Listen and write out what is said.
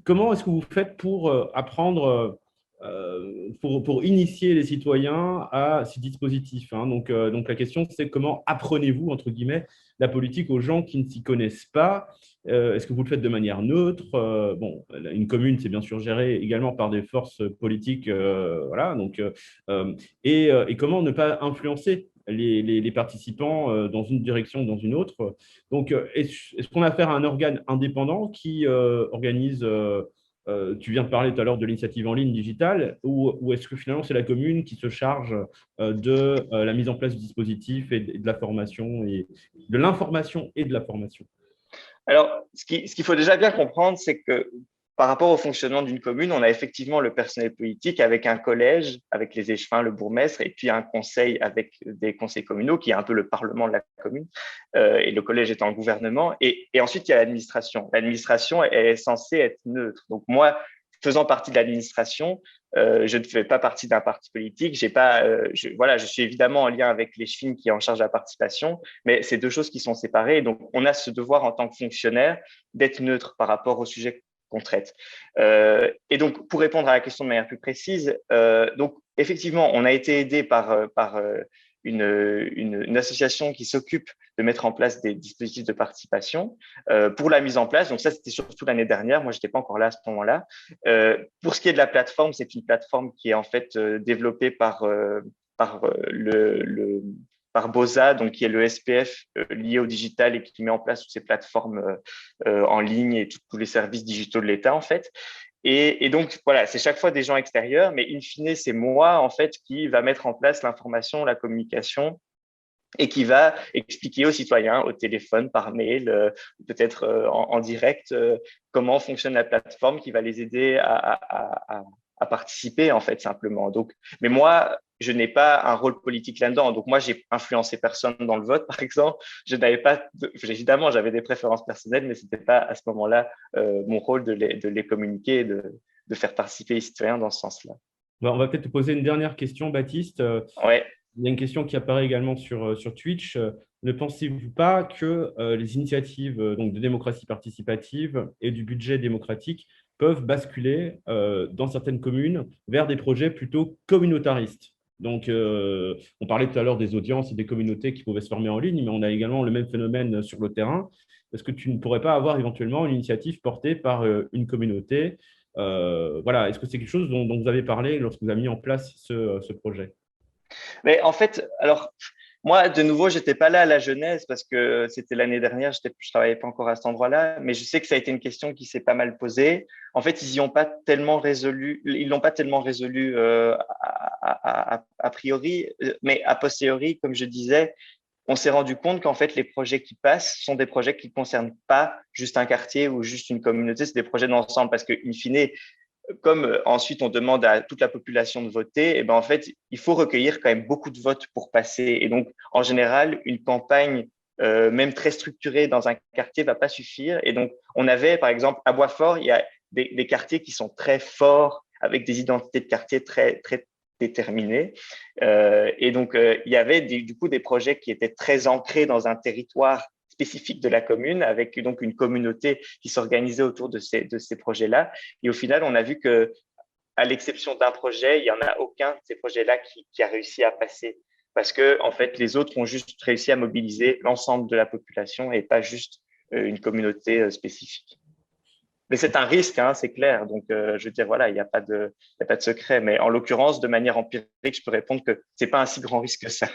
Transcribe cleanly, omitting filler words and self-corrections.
comment est-ce que vous faites pour apprendre, pour initier les citoyens à ces dispositifs, hein? Donc, la question, c'est comment apprenez-vous, entre guillemets, la politique aux gens qui ne s'y connaissent pas? Est-ce que vous le faites de manière neutre? Bon, une commune, c'est bien sûr géré également par des forces politiques, voilà. Et comment ne pas influencer les participants dans une direction ou dans une autre? Donc, est-ce qu'on a affaire à un organe indépendant qui organise, tu viens de parler tout à l'heure de l'initiative en ligne digitale, ou est-ce que finalement c'est la commune qui se charge de la mise en place du dispositif et de la formation et de l'information et de la formation? Alors, ce qu'il faut déjà bien comprendre, c'est que par rapport au fonctionnement d'une commune, on a effectivement le personnel politique avec un collège, avec les échevins, le bourgmestre, et puis un conseil avec des conseils communaux, qui est un peu le parlement de la commune, et le collège étant le gouvernement. Et ensuite, il y a l'administration. L'administration est censée être neutre. Donc moi, faisant partie de l'administration, je ne fais pas partie d'un parti politique. J'ai pas, voilà, je suis évidemment en lien avec l'échevine qui est en charge de la participation, mais c'est deux choses qui sont séparées. Donc, on a ce devoir en tant que fonctionnaire d'être neutre par rapport au sujet qu'on traite. Et donc, pour répondre à la question de manière plus précise, donc effectivement, on a été aidé par une association qui s'occupe de mettre en place des dispositifs de participation pour la mise en place. Donc ça, c'était surtout l'année dernière. Moi, je n'étais pas encore là à ce moment-là. Pour ce qui est de la plateforme, c'est une plateforme qui est en fait développée par par BOSA, donc qui est le SPF lié au digital et qui met en place toutes ces plateformes en ligne et tous les services digitaux de l'État en fait. Et donc voilà, c'est chaque fois des gens extérieurs, mais in fine, c'est moi en fait qui va mettre en place l'information, la communication et qui va expliquer aux citoyens au téléphone, par mail, peut-être en direct, comment fonctionne la plateforme, qui va les aider à participer en fait simplement. Donc, mais moi, je n'ai pas un rôle politique là-dedans. Donc moi, j'ai influencé personne dans le vote, par exemple. Je n'avais pas, évidemment, j'avais des préférences personnelles, mais c'était pas à ce moment-là mon rôle de les communiquer et de faire participer les citoyens dans ce sens-là. On va peut-être te poser une dernière question, Baptiste. Ouais. Il y a une question qui apparaît également sur Twitch. Ne pensez-vous pas que les initiatives donc de démocratie participative et du budget démocratique peuvent basculer dans certaines communes vers des projets plutôt communautaristes? Donc, on parlait tout à l'heure des audiences et des communautés qui pouvaient se former en ligne, mais on a également le même phénomène sur le terrain. Est-ce que tu ne pourrais pas avoir éventuellement une initiative portée par une communauté? Voilà, est-ce que c'est quelque chose dont vous avez parlé lorsque vous avez mis en place ce projet? Mais en fait, alors, moi, de nouveau, j'étais pas là à la genèse parce que c'était l'année dernière, je travaillais pas encore à cet endroit-là, mais je sais que ça a été une question qui s'est pas mal posée. En fait, ils y ont pas tellement résolu, ils l'ont pas tellement résolu a priori, mais a posteriori, comme je disais, on s'est rendu compte qu'en fait, les projets qui passent sont des projets qui ne concernent pas juste un quartier ou juste une communauté, c'est des projets d'ensemble parce que, in fine, comme ensuite on demande à toute la population de voter, et ben en fait, il faut recueillir quand même beaucoup de votes pour passer. Et donc, en général, une campagne, même très structurée dans un quartier, va pas suffire. Et donc, on avait, par exemple, à Boisfort, il y a des quartiers qui sont très forts, avec des identités de quartier très déterminées. Et donc, il y avait du coup des projets qui étaient très ancrés dans un territoire spécifique de la commune, avec donc une communauté qui s'organisait autour de ces projets-là. Et au final, on a vu que, à l'exception d'un projet, il n'y en a aucun de ces projets-là qui a réussi à passer. Parce que, en fait, les autres ont juste réussi à mobiliser l'ensemble de la population et pas juste une communauté spécifique. Mais c'est un risque, hein, c'est clair. Donc, je veux dire, voilà, il y a pas de secret. Mais en l'occurrence, de manière empirique, je peux répondre que c'est pas un si grand risque que ça.